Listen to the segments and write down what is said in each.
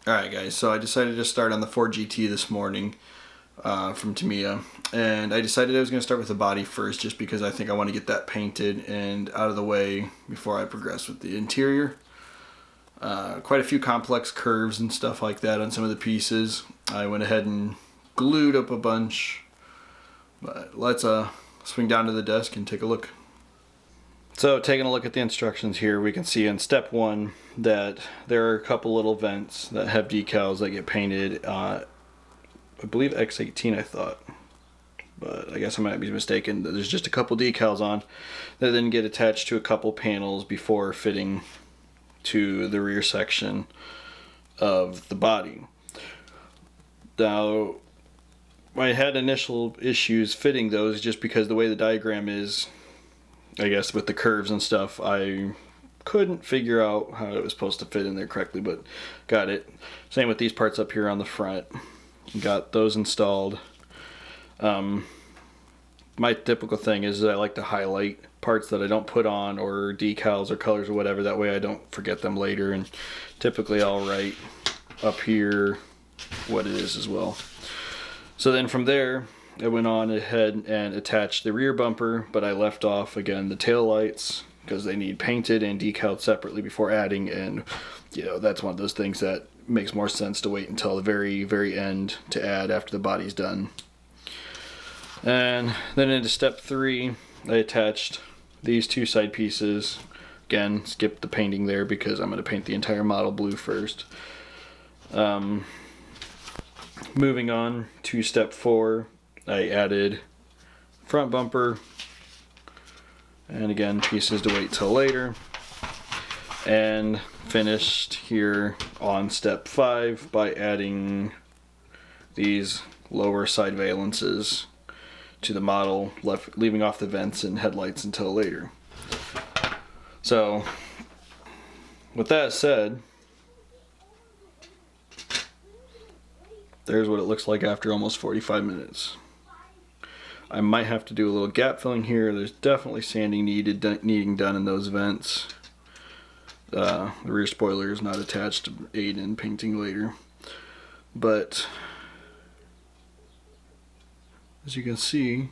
Alright guys, so I decided to start on the Ford GT this morning from Tamiya, and I decided I was going to start with the body first just because I think I want to get that painted and out of the way before I progress with the interior. Quite a few complex curves and stuff like that on some of the pieces. I went ahead and glued up a bunch, but let's swing down to the desk and take a look. So taking a look at the instructions here, we can see in step 1 that there are a couple little vents that have decals that get painted, I believe X18 I thought, but I guess I might be mistaken. There's just a couple decals on that then get attached to a couple panels before fitting to the rear section of the body. Now, I had initial issues fitting those just because the way the diagram is, I guess with the curves and stuff, I couldn't figure out how it was supposed to fit in there correctly, but got it. Same with these parts up here on the front. Got those installed. My typical thing is that I like to highlight parts that I don't put on, or decals or colors or whatever, that way I don't forget them later, and typically I'll write up here what it is as well. So then from there I went on ahead and attached the rear bumper, but I left off again the tail lights because they need painted and decaled separately before adding, and you know, that's one of those things that makes more sense to wait until the very end to add after the body's done. And then into step 3, I attached these two side pieces. Again, skip the painting there because I'm going to paint the entire model blue first. Moving on to step 4, I added front bumper, and again pieces to wait till later, and finished here on step 5 by adding these lower side valances to the model, leaving off the vents and headlights until later. So with that said, there's what it looks like after almost 45 minutes. I might have to do a little gap filling here. There's definitely sanding needing done in those vents. The rear spoiler is not attached to aid in painting later. But as you can see,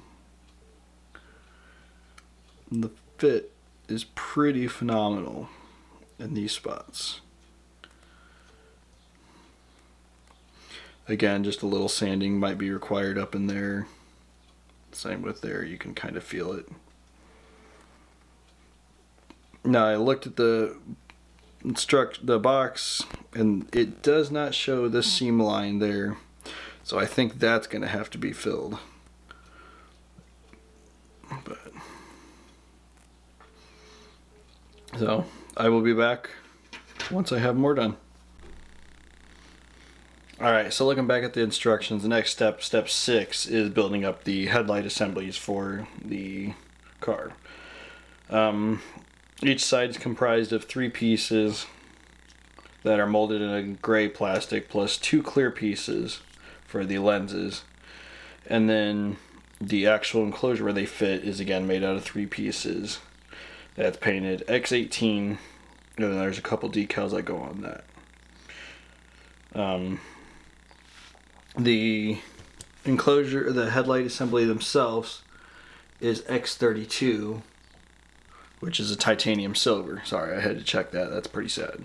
the fit is pretty phenomenal in these spots. Again, just a little sanding might be required up in there. Same with there, you can kind of feel it. Now I looked at the box, and it does not show this seam line there, so I think that's going to have to be filled. So I will be back once I have more done. Alright, so looking back at the instructions, the next step, step 6, is building up the headlight assemblies for the car. Each side is comprised of 3 pieces that are molded in a gray plastic, plus 2 clear pieces for the lenses. And then the actual enclosure where they fit is again made out of 3 pieces. That's painted X18, and then there's a couple decals that go on that. The enclosure, the headlight assembly themselves, is X32, which is a titanium silver. Sorry, I had to check that. That's pretty sad.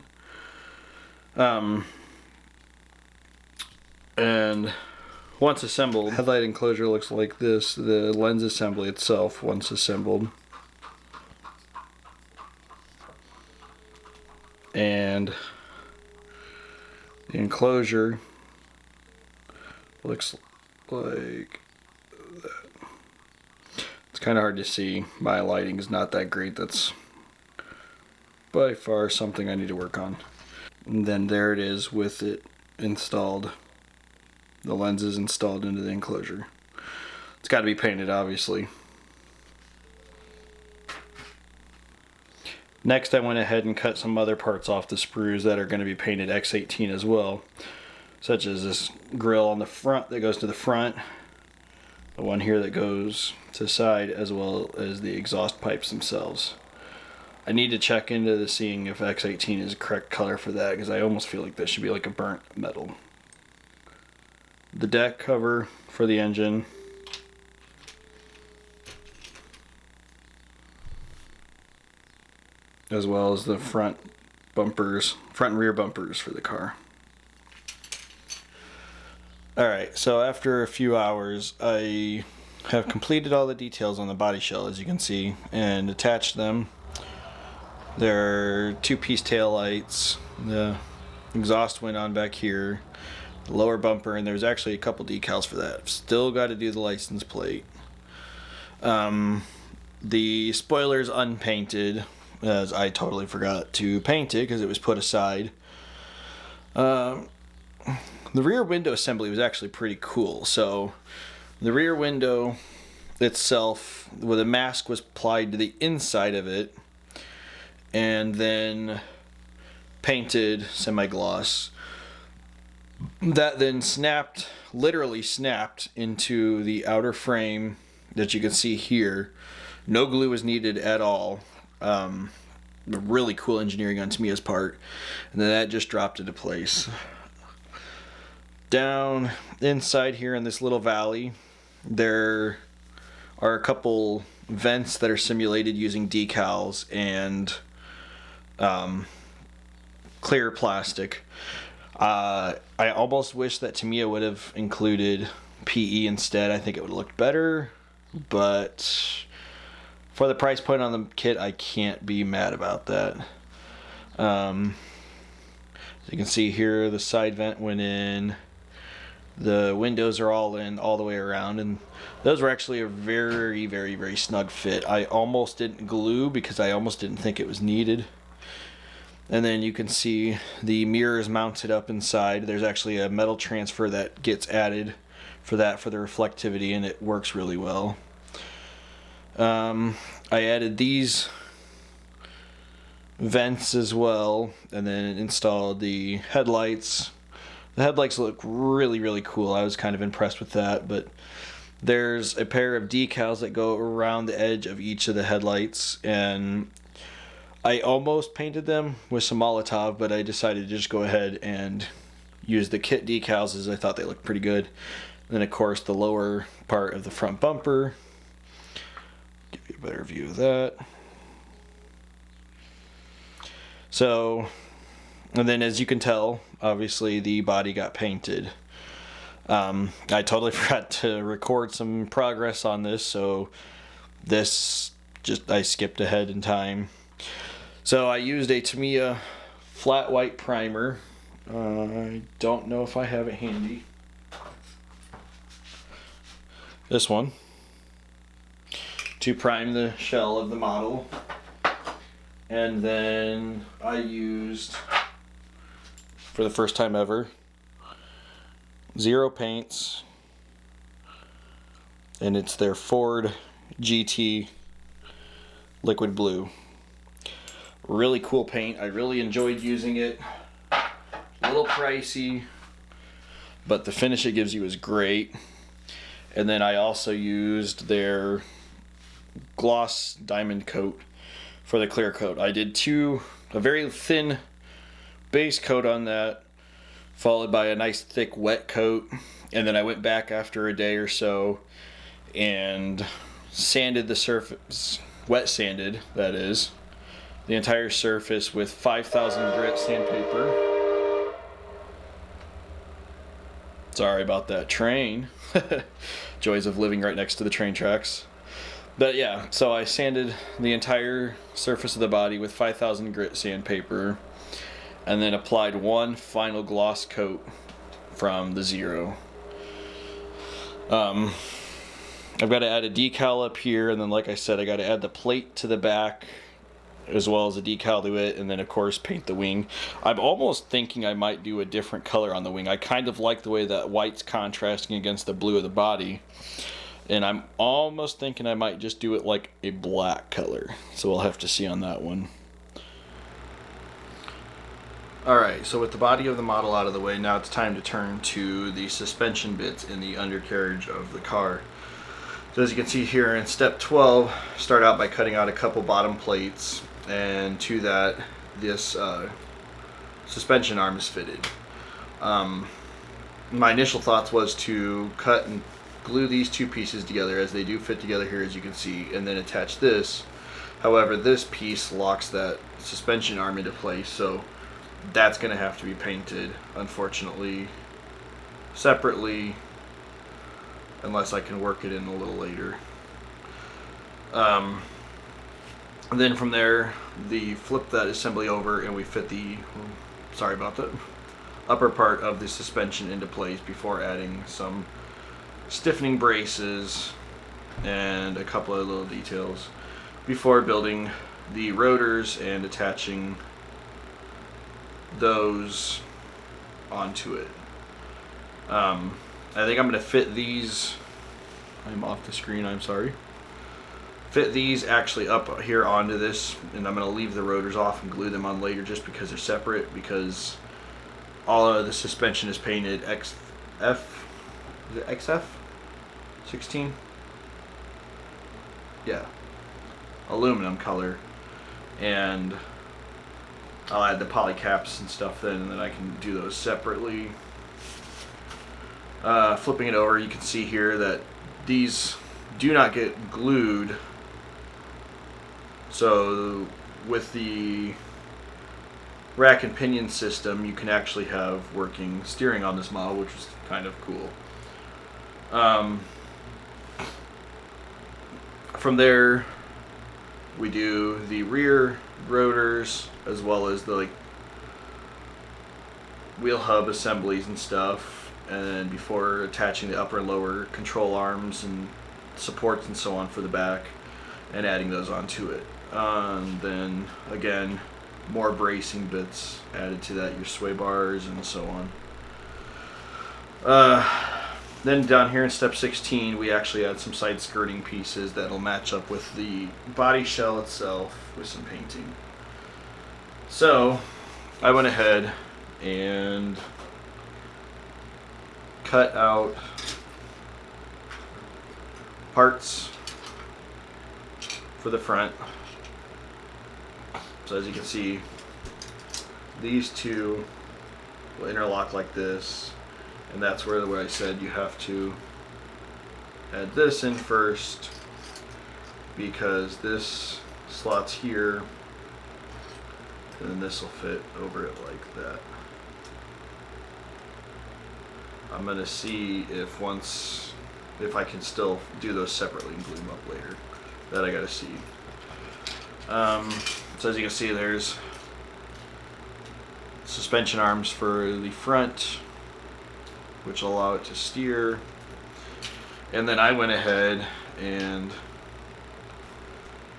And once assembled, headlight enclosure looks like this. The lens assembly itself, once assembled, and the enclosure looks like that. It's kind of hard to see. My lighting is not that great. That's by far something I need to work on. And then there it is with it installed. The lenses installed into the enclosure. It's got to be painted, obviously. Next, I went ahead and cut some other parts off the sprues that are going to be painted X18 as well, such as this grill on the front that goes to the front, the one here that goes to the side, as well as the exhaust pipes themselves. I need to check into seeing if X18 is the correct color for that, because I almost feel like this should be like a burnt metal. The deck cover for the engine. As well as the front and rear bumpers for the car. Alright, so after a few hours, I have completed all the details on the body shell, as you can see, and attached them. There are 2-piece tail lights, the exhaust went on back here, the lower bumper, and there's actually a couple decals for that. Still got to do the license plate. The spoiler's unpainted, as I totally forgot to paint it because it was put aside. The rear window assembly was actually pretty cool. So the rear window itself, with a mask, was applied to the inside of it and then painted semi-gloss. That then literally snapped into the outer frame that you can see here. No glue was needed at all. Really cool engineering on Tamiya's part, and then that just dropped into place. Down inside here in this little valley, there are a couple vents that are simulated using decals and clear plastic. I almost wish that Tamiya would have included PE instead. I think it would have looked better, but for the price point on the kit, I can't be mad about that. As you can see here, the side vent went in. The windows are all in all the way around, and those were actually a very, very, very snug fit. I almost didn't glue because I almost didn't think it was needed. And then you can see the mirrors mounted up inside. There's actually a metal transfer that gets added for the reflectivity, and it works really well. I added these vents as well, and then installed the headlights. The headlights look really, really cool. I was kind of impressed with that, but there's a pair of decals that go around the edge of each of the headlights, and I almost painted them with some Molotov, but I decided to just go ahead and use the kit decals as I thought they looked pretty good. And then, of course, the lower part of the front bumper. Give you a better view of that. So, and then as you can tell, obviously the body got painted. I totally forgot to record some progress on this, so I skipped ahead in time. So I used a Tamiya flat white primer. I don't know if I have it handy. This one. To prime the shell of the model. And then I used, for the first time ever, Zero paints, and it's their Ford GT liquid blue. Really cool paint. I really enjoyed using it. A little pricey, but the finish it gives you is great. And then I also used their gloss diamond coat for the clear coat. I did a very thin base coat on that, followed by a nice thick wet coat, and then I went back after a day or so and sanded the surface, wet sanded that is, the entire surface with 5,000 grit sandpaper. Sorry about that train. Joys of living right next to the train tracks. But yeah, so I sanded the entire surface of the body with 5,000 grit sandpaper, and then applied one final gloss coat from the Zero. I've got to add a decal up here, and then like I said, I got to add the plate to the back as well as a decal to it, and then of course paint the wing. I'm almost thinking I might do a different color on the wing. I kind of like the way that white's contrasting against the blue of the body, and I'm almost thinking I might just do it like a black color, so we'll have to see on that one. Alright, so with the body of the model out of the way, now it's time to turn to the suspension bits in the undercarriage of the car. So as you can see here in step 12, start out by cutting out a couple bottom plates and to that this suspension arm is fitted. My initial thoughts was to cut and glue these two pieces together, as they do fit together here, as you can see, and then attach this. However, this piece locks that suspension arm into place, so that's going to have to be painted, unfortunately, separately, unless I can work it in a little later. And then from there, flip that assembly over, and we fit the, sorry about that, upper part of the suspension into place before adding some stiffening braces and a couple of little details before building the rotors and attaching those onto it. I think I'm going to fit these, I'm off the screen, I'm sorry, fit these actually up here onto this, and I'm going to leave the rotors off and glue them on later just because they're separate, because all of the suspension is painted XF, is it XF 16? Yeah, aluminum color, and I'll add the poly caps and stuff then, and then I can do those separately. Flipping it over, you can see here that these do not get glued, so with the rack and pinion system you can actually have working steering on this model, which is kind of cool. From there we do the rear rotors as well as the wheel hub assemblies and stuff, and then before attaching the upper and lower control arms and supports and so on for the back and adding those onto it. Then again, more bracing bits added to that, your sway bars and so on. Then down here in step 16 we actually add some side skirting pieces that'll match up with the body shell itself with some painting. So I went ahead and cut out parts for the front. So as you can see, these two will interlock like this, and that's where I said you have to add this in first, because this slots here and then this will fit over it like that. I'm gonna see if I can still do those separately and glue them up later. That I gotta see. So as you can see, there's suspension arms for the front, which will allow it to steer. And then I went ahead and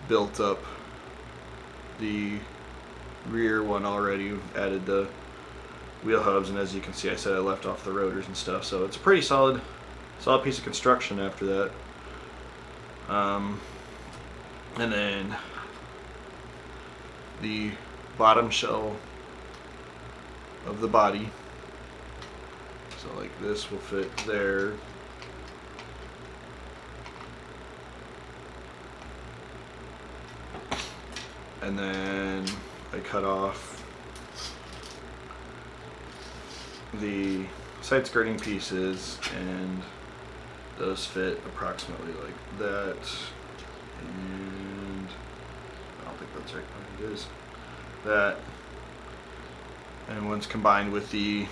built up the rear one already, added the wheel hubs, and as you can see I said I left off the rotors and stuff, so it's a pretty solid piece of construction after that. And then the bottom shell of the body, so like this will fit there. And then I cut off the side skirting pieces, and those fit approximately like that. And I don't think that's right, but it is. That, and once combined with the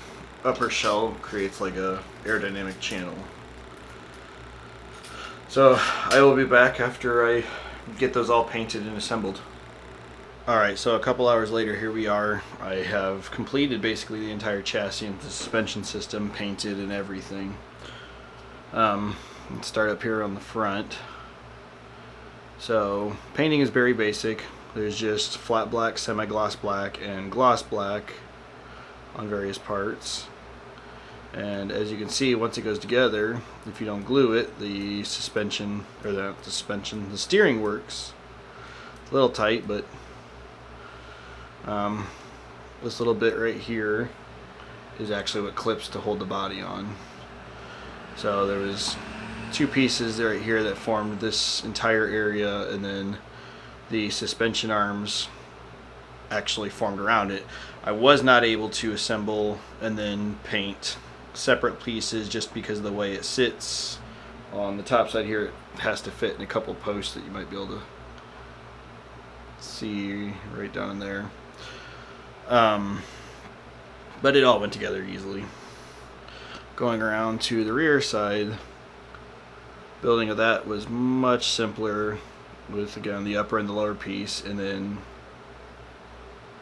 upper shell, creates like a aerodynamic channel. So I will be back after I get those all painted and assembled. Alright, so a couple hours later, here we are. I have completed basically the entire chassis and the suspension system, painted and everything. Let's start up here on the front. So painting is very basic. There's just flat black, semi-gloss black, and gloss black on various parts. And as you can see, once it goes together, if you don't glue it, the suspension, or the steering works. A little tight, but this little bit right here is actually what clips to hold the body on. So there was two pieces right here that formed this entire area, and then the suspension arms actually formed around it. I was not able to assemble and then paint separate pieces just because of the way it sits on the top side here. It has to fit in a couple posts that you might be able to see right down in there. But it all went together easily. Going around to the rear side, building of that was much simpler with, again, the upper and the lower piece, and then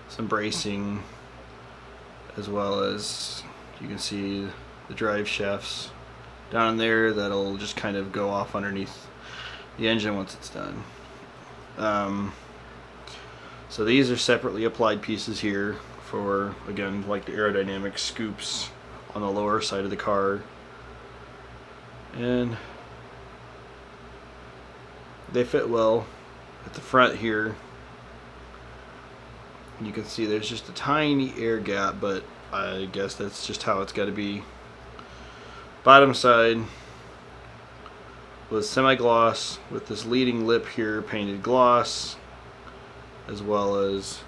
some bracing, as well as you can see the drive shafts down in there that'll just kind of go off underneath the engine once it's done. So these are separately applied pieces here for, again, like the aerodynamic scoops on the lower side of the car, and they fit well. At the front here, you can see there's just a tiny air gap, but I guess that's just how it's got to be. Bottom side was semi-gloss with this leading lip here painted gloss, as well as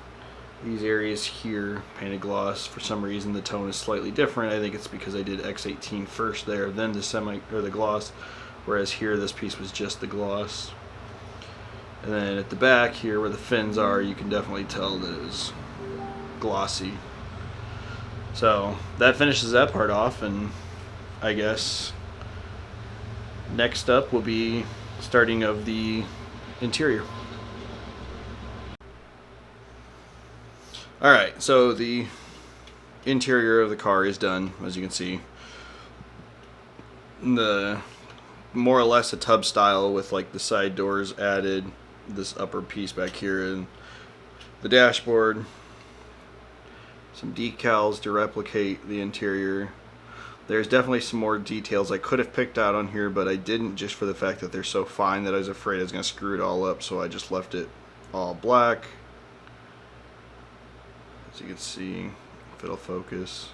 these areas here painted gloss. For some reason the tone is slightly different. I think it's because I did X18 first there, then the gloss, whereas here this piece was just the gloss. And then at the back here where the fins are, you can definitely tell that it was glossy. So that finishes that part off, and I guess next up will be starting of the interior. Alright, so the interior of the car is done, as you can see. The more or less a tub style with like the side doors added, this upper piece back here, and the dashboard. Some decals to replicate the interior. There's definitely some more details I could have picked out on here, but I didn't, just for the fact that they're so fine that I was afraid I was going to screw it all up, so I just left it all black. As you can see, if it'll focus.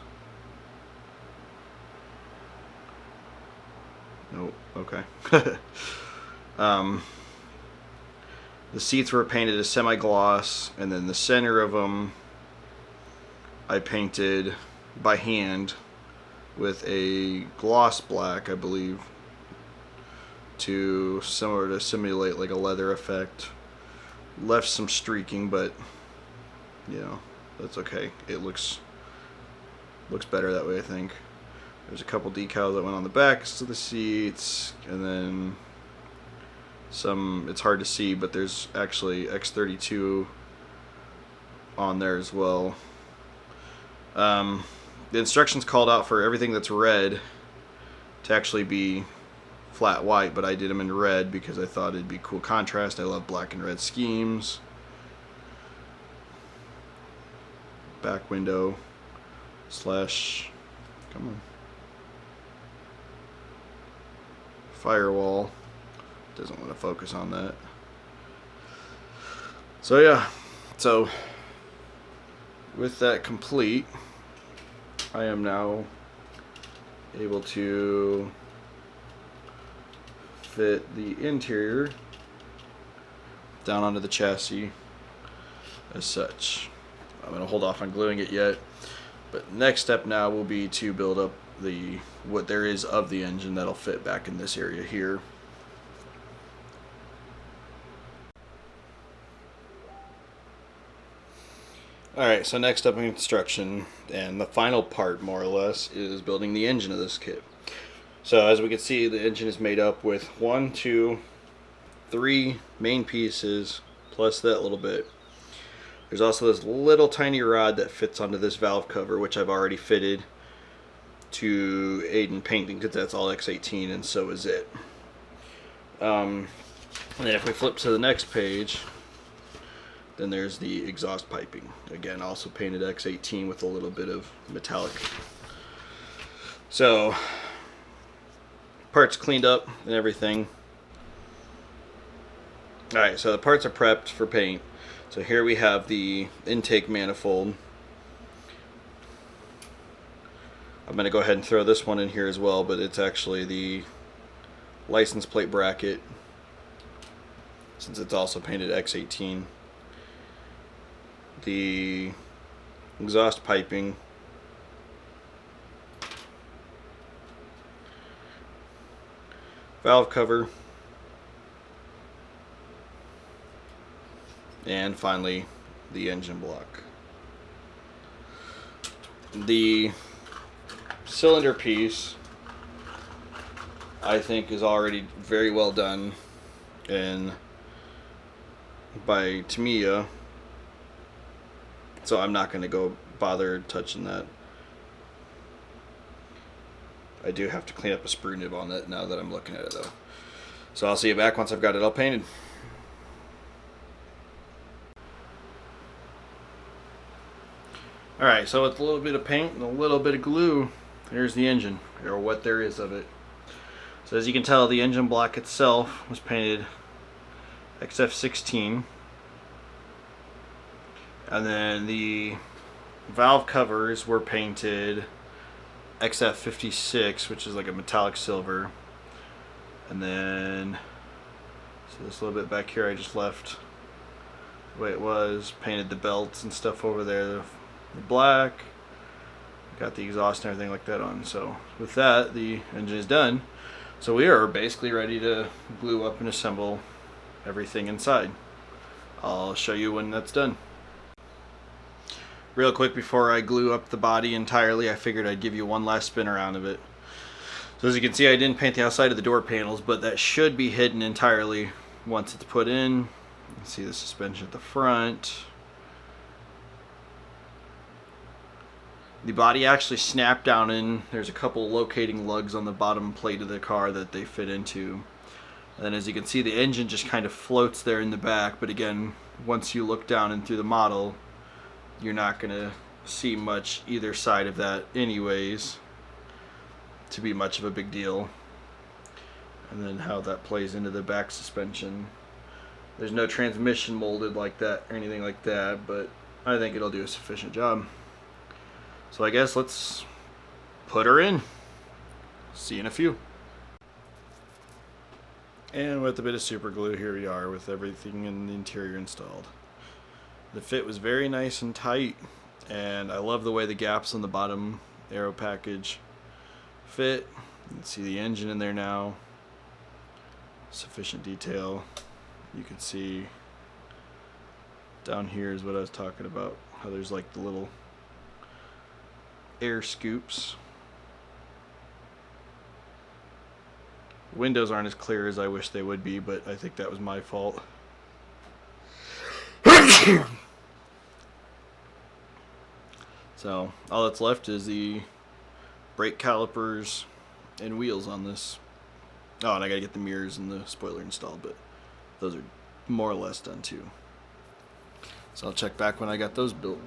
Nope, okay. The seats were painted as semi-gloss, and then the center of them I painted by hand with a gloss black, I believe, to simulate like a leather effect. Left some streaking, but you know, that's okay. It looks better that way, I think. There's a couple decals that went on the backs of the seats, and then some, it's hard to see, but there's actually X32 on there as well. The instructions called out for everything that's red to actually be flat white, but I did them in red because I thought it'd be cool contrast. I love black and red schemes. Back window slash, come on, firewall. Doesn't want to focus on that. So yeah, so with that complete, I am now able to fit the interior down onto the chassis as such. I'm going to hold off on gluing it yet, but next step now will be to build up the what there is of the engine that'll fit back in this area here. Alright, so next up in construction, and the final part more or less, is building the engine of this kit. So as we can see, the engine is made up with 1, 2, 3 main pieces plus that little bit. There's also this little tiny rod that fits onto this valve cover, which I've already fitted to aid in painting because that's all X18 and so is it. And then if we flip to the next page, then there's the exhaust piping. Again, also painted X18 with a little bit of metallic. So, parts cleaned up and everything. Alright, so the parts are prepped for paint. So here we have the intake manifold. I'm going to go ahead and throw this one in here as well, but it's actually the license plate bracket, since it's also painted X18. the exhaust piping, valve cover, and finally the engine block. The cylinder piece, I think, is already very well done by Tamiya, so I'm not going to go bother touching that. I do have to clean up a sprue nib on it now that I'm looking at it though. So I'll see you back once I've got it all painted. Alright, so with a little bit of paint and a little bit of glue, here's the engine, or what there is of it. So as you can tell, the engine block itself was painted XF16, and then the valve covers were painted XF56, which is like a metallic silver. And then, so this little bit back here I just left the way it was, painted the belts and stuff over there, the black, got the exhaust and everything like that on. So with that, the engine is done. So we are basically ready to glue up and assemble everything inside. I'll show you when that's done. Real quick before I glue up the body entirely, I figured I'd give you one last spin around of it. So as you can see, I didn't paint the outside of the door panels, but that should be hidden entirely once it's put in. You can see the suspension at the front. The body actually snapped down in. There's a couple locating lugs on the bottom plate of the car that they fit into. And then as you can see, the engine just kind of floats there in the back, but again, once you look down and through the model, you're not going to see much either side of that anyways to be much of a big deal. And then how that plays into the back suspension. There's no transmission molded like that or anything like that, but I think it'll do a sufficient job. So I guess let's put her in. See you in a few. And with a bit of super glue, here we are with everything in the interior installed. The fit was very nice and tight, and I love the way the gaps on the bottom aero package fit. You can see the engine in there now. Sufficient detail. You can see down here is what I was talking about, how there's like the little air scoops. Windows aren't as clear as I wish they would be, but I think that was my fault. So all that's left is the brake calipers and wheels on this. Oh, and I gotta get the mirrors and the spoiler installed, but those are more or less done too. So I'll check back when I got those built.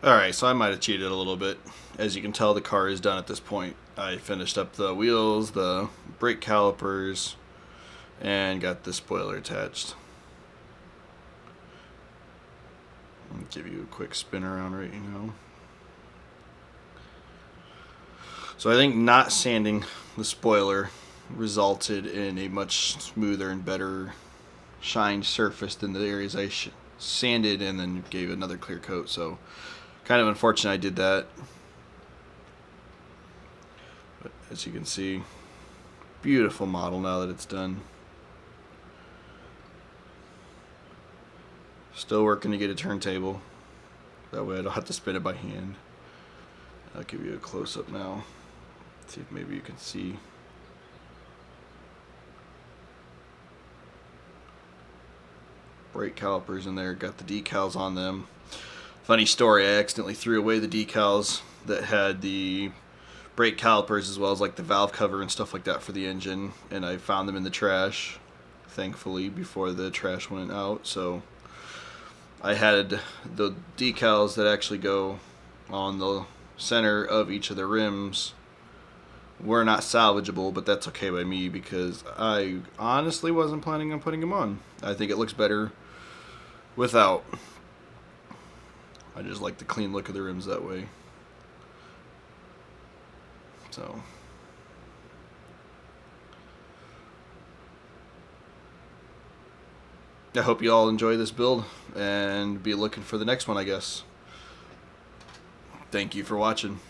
Alright, so I might have cheated a little bit. As you can tell, the car is done at this point. I finished up the wheels, the brake calipers, and got the spoiler attached. I'll give you a quick spin around right now. So I think not sanding the spoiler resulted in a much smoother and better shined surface than the areas I sanded and then gave another clear coat. So kind of unfortunate I did that. But as you can see, beautiful model now that it's done. Still working to get a turntable. That way I don't have to spin it by hand. I'll give you a close-up now. See if maybe you can see. Brake calipers in there, got the decals on them. Funny story, I accidentally threw away the decals that had the brake calipers as well as like the valve cover and stuff like that for the engine, and I found them in the trash, thankfully, before the trash went out. So I had the decals that actually go on the center of each of the rims were not salvageable, but that's okay by me because I honestly wasn't planning on putting them on. I think it looks better without. I just like the clean look of the rims that way. So I hope you all enjoy this build and be looking for the next one, I guess. Thank you for watching.